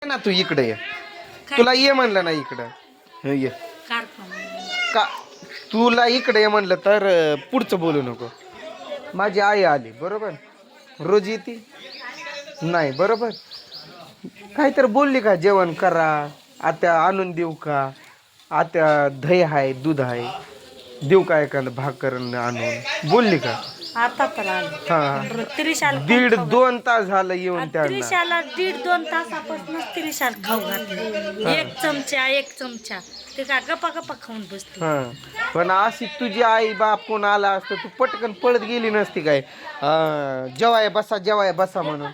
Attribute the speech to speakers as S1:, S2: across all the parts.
S1: ना तू इकडे ये. तुला ये म्हणलं ना इकडं ये का. तुला इकडे ये म्हणलं तर पुढचं बोलू नको. माझी आई आली बरोबर. रोज येते नाही बरोबर. काहीतरी बोलली का जेवण करा आता आणून देऊ का आता दही आहे दूध आहे देऊ का एखादं भाकर आणून बोलली का.
S2: आता तर
S1: हा
S2: त्रिशाल
S1: 1.5-2 तास झालं येऊन त्यांना.
S2: त्रिशाला 1.5-2 तासापासून त्रिशाल खाऊ घातलं. एक चमचा ते का गप्पा गप्पा खाऊन बसते.
S1: हा पण अशी तुझी आई बाप कोण आला असतं तू पटकन पळत गेली नसती काय. जेवाय बसा म्हणून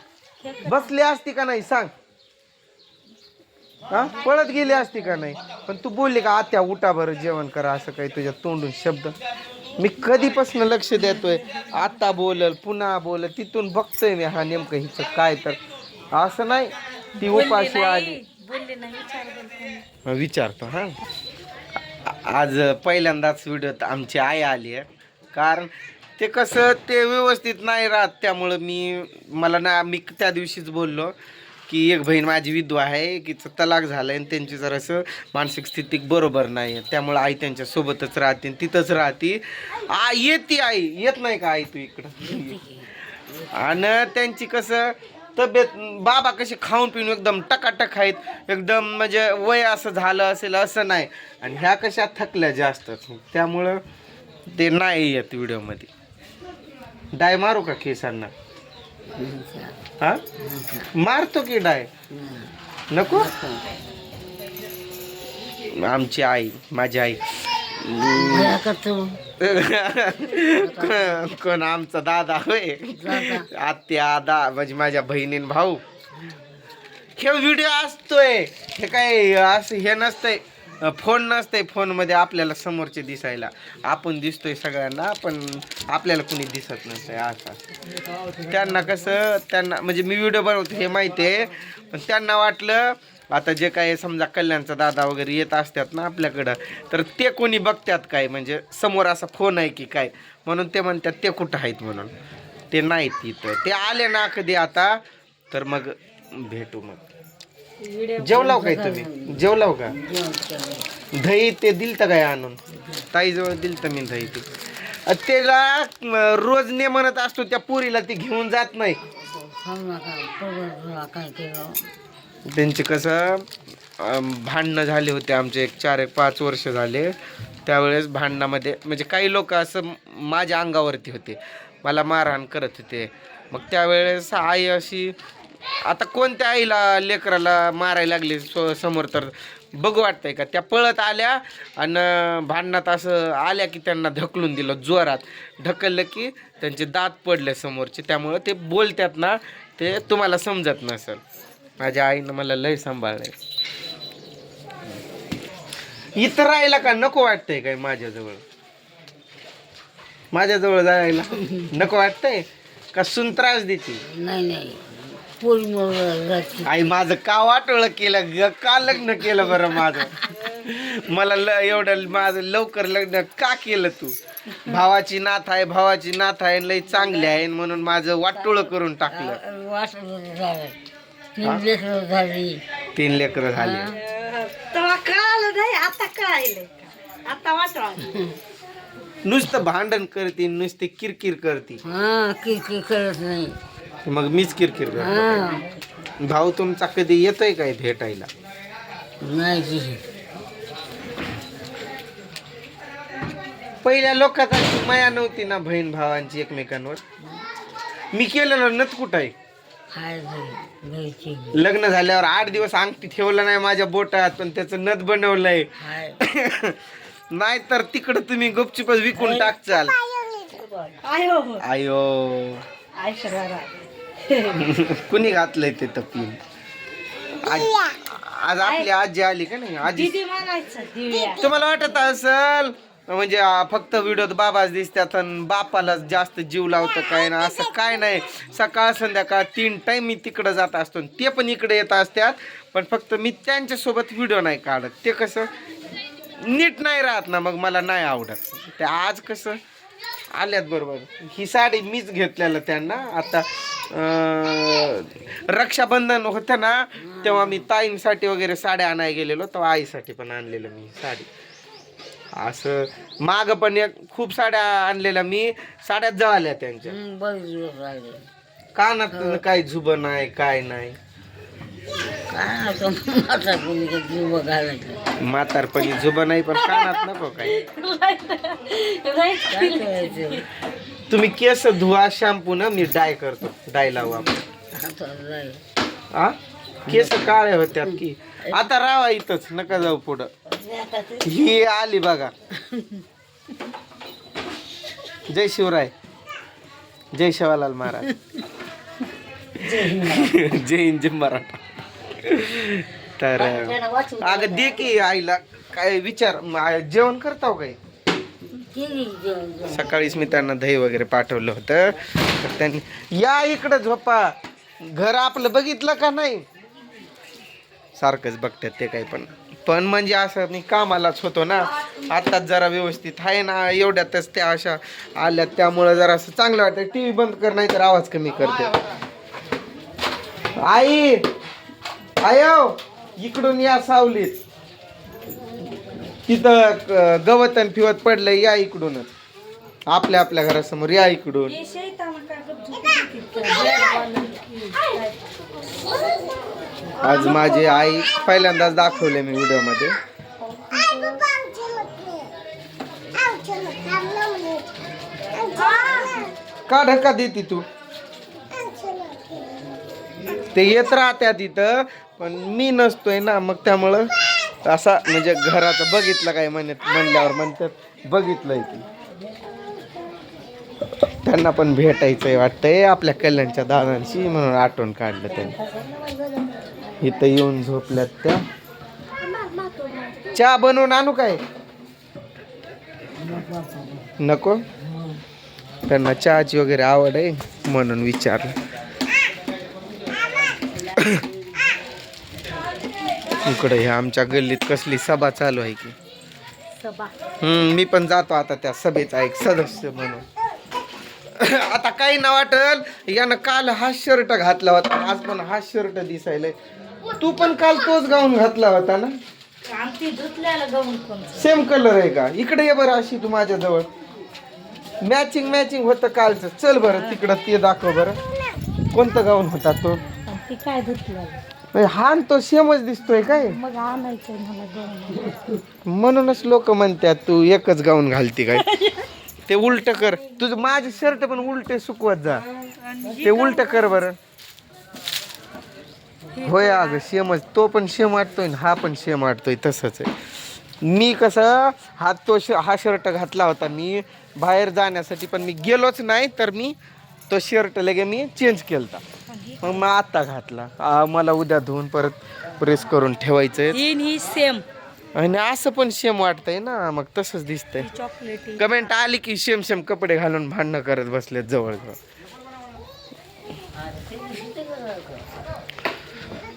S1: बसली असती का नाही सांग. हा पळत गेली असती का नाही. पण तू बोलली का आत्या उठा बरं जेवण करा असं काही तुझ्या तोंडून शब्द. मी कधीपासून लक्ष देतोय आता बोलल पुन्हा बोलल तिथून बघतोय मी हा नेमकं हिचं काय तर असं नाही. ती उपाशी आली
S2: बोलले नाही
S1: विचारतो हा. आज पहिल्यांदाच व्हिडिओत आमची आई आली आहे कारण ते कसं ते व्यवस्थित नाही राहत त्यामुळं मला ना मी त्या दिवशीच बोललो की एक बहीण माझी विधवा आहे की तलाक झालं आणि त्यांची जरासं मानसिक स्थिती बरोबर नाही आहे त्यामुळं आई त्यांच्यासोबतच राहते तिथंच राहते. येते आई येत नाही का आई तू इकडं. आणि त्यांची कसं तब्येत बाबा कशी खाऊन पिऊन एकदम टकाटक आहेत एकदम म्हणजे वय असं झालं असेल असं नाही. आणि ह्या कशा थकल्या जास्त त्यामुळं ते नाही येत व्हिडिओमध्ये. डाय मारू का केसांना. हा मारतो की डाय नको. आमची आई माझी आई कोण आमचा दादा होय आत्या म्हणजे माझ्या बहिणीन भाऊ. हे व्हिडिओ असतोय हे काय असं हे नसतंय फोन नसतंय. फोनमध्ये आपल्याला समोरचे दिसायला आपण दिसतोय सगळ्यांना पण आपल्याला कुणी दिसत नसतंय असं. त्यांना कसं त्यांना म्हणजे मी व्हिडिओ बनवतो हे माहिती आहे पण त्यांना वाटलं आता जे काय समजा कल्याणचा दादा वगैरे येत असतात ना आपल्याकडं तर ते कोणी बघतात काय म्हणजे समोर असा फोन आहे की काय म्हणून ते म्हणतात ते कुठं आहेत म्हणून. ते नाहीत तिथं. ते आले ना कधी आता तर मग भेटू. मग जेवलाव काय तुम्ही जेवलाव का. दही ते दिलतं काय आणून ताईजवळ दिलतं मी दही ते त्याला रोज ने म्हणत असतो त्या पुरीला ती घेऊन जात नाही. त्यांचे कसं भांडणं झाले होते आमचे 4-5 वर्ष झाले. त्यावेळेस भांडणामध्ये म्हणजे काही लोक असं माझ्या अंगावरती होते मला मारहाण करत होते. मग त्यावेळेस आई अशी आता कोणत्या आईला लेकराला मारायला लागले समोर तर बघू वाटतंय का. त्या पळत आल्या आणि भांडणात असं आल्या की त्यांना ढकलून दिलं जोरात. ढकललं की त्यांचे दात पडले समोरचे त्यामुळं ते बोलतात ना ते तुम्हाला समजत नसेल. माझ्या आईनं मला लय सांभाळलंय. इथं राहायला का नको वाटतंय काय माझ्याजवळ जायला नको वाटतंय का सून त्रास देते.
S2: नाही
S1: आई माझं का वाटोळं केलं का लग्न केलं बरं माझं. मला एवढं माझं लवकर लग्न का केलं तू. भावाची नाथ आहे लय चांगली आहे म्हणून माझं वाटोळं करून टाकलं. 3 लेकरं झाली. नुसतं भांडण करते नुसते किरकिर करते.
S2: किरकिर करत नाही
S1: मग मीच किरकिर करतो. भाऊ तुमचा कधी येतोय काय भेटायला.
S2: नाही.
S1: पहिल्या लोकांची माया नव्हती ना बहीण भावांची एकमेकांवर. मी केलेलं नत कुठं आहे. लग्न झाल्यावर 8 दिवस अंगठी ठेवलं नाही माझ्या बोटात पण त्याचं नथ बनवलंय. नाही तर तिकडं तुम्ही गुपचुपच विकून टाकचाल. आयो कुणी घातलंय ते तपली. आज आपली आजी आली का नाही. आजी तुम्हाला वाटत असल म्हणजे फक्त व्हिडिओत बाबाच दिसतात आणि बापाला जास्त जीव लावतं काय ना असं काय नाही. सकाळ संध्याकाळ 3 टाइम मी तिकडं जात असतो ते पण इकडे येत असतात पण फक्त मी त्यांच्यासोबत व्हिडिओ नाही काढत. ते कसं नीट नाही राहत ना मग मला नाही आवडत. ते आज कसं आल्यात बरोबर. ही साडी मीच घेतलेलं त्यांना. आता रक्षाबंधन होतं ना तेव्हा मी ताईंसाठी वगैरे साड्या आणायला गेलेलो, तेव्हा आईसाठी पण आणलेलं मी साडी. असं माग पण एक खूप साड्या आणलेल्या मी, साड्या जळाल्या त्यांच्या. कानात काय झुब नाही काय नाही. म्हातारपणी झुब नाही पण कानात नको काय. तुम्ही केस धुवा शॅम्पू ना, मी डाय करतो. डाय लावू आपण. आ केस काळे होत्यात की. आता राहा इथंच, नका जाऊ पुढं. ही आली बघा. जय शिवराय, जय शिवालाल महाराज, जय हिंद जय मराठा. तर अगं दे की आईला काय विचार. जेवण करताव काय? सकाळीच मी त्यांना दही वगैरे पाठवलं होतं, तर त्यांनी या इकडं झोपा. घर आपलं बघितलं का नाही? सारखंच बघतात ते काही पण म्हणजे असं मी कामालाच होतो ना. आताच जरा व्यवस्थित आहे ना, एवढ्यातच त्या अशा आल्यात, त्यामुळं जरा असं चांगलं वाटतं. टी व्ही बंद कर नाही तर आवाज कमी करते. आई आयो इकडून या सावलीत. तिथं गवतन फिवत पडलंय, या इकडूनच. आपल्या आपल्या घरासमोर या इकडून. आज माझी आई पहिल्यांदाच दाखवले मी व्हिडिओ मध्ये. का धक्का देती तू? ते येत राहत्या तिथं पण मी नसतोय ना, मग त्यामुळं असा म्हणजे घराचं बघितलं काय म्हणल्यावर म्हणतात बघितलंय की. त्यांना पण भेटायचंय वाटतंय आपल्या कल्याणच्या दादांशी, म्हणून आठवण काढलं त्यांनी. इथं येऊन झोपल्यात त्या. चहा बनवून आणू काय? नको, त्यांना चहाची वगैरे आवड आहे म्हणून विचारलं. इकडे ह्या आमच्या गल्लीत कसली सभा चालू आहे की. मी पण जातो आता त्या सभेचा एक सदस्य म्हणून. आता काही ना वाटल, यानं काल हा शर्ट घातला होता, आज पण हा शर्ट दिसायलाय. तू पण काल तोच गाऊन घातला होता ना? सेम कलर आहे का? इकडे ये बरं अशी तू माझ्या जवळ. मॅचिंग होतं कालचं. चल बरं तिकडं ते दाखव बरं. कोणतं गाऊन होता तो?
S2: काय धुतलं?
S1: हा तो सेमच दिसतोय काय?
S2: मग आणायचं मला.
S1: म्हणूनच लोक म्हणतात तू एकच गाऊन घालती काय. ते उलट कर. तुझं माझे शर्ट पण उलटे सुकवत जा. ते उलट कर बरं. होय अगं सेमच. तो पण सेम वाटतोय हा पण सेम वाटतोय. तसंच आहे. मी कसं हा शर्ट घातला होता मी बाहेर जाण्यासाठी, पण मी गेलोच नाही, तर मी तो शर्ट लगे मी चेंज केलता. मग आता घातला. मला उद्या धुवून परत प्रेस करून ठेवायचंय.
S2: ही सेम
S1: आणि असं पण सेम वाटतंय ना, मग तसंच दिसतंय.
S2: चॉकलेटी
S1: कमेंट आली की सेम कपडे घालून भांडणं करत बसलेत जवळ.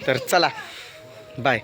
S1: तर चला बाय.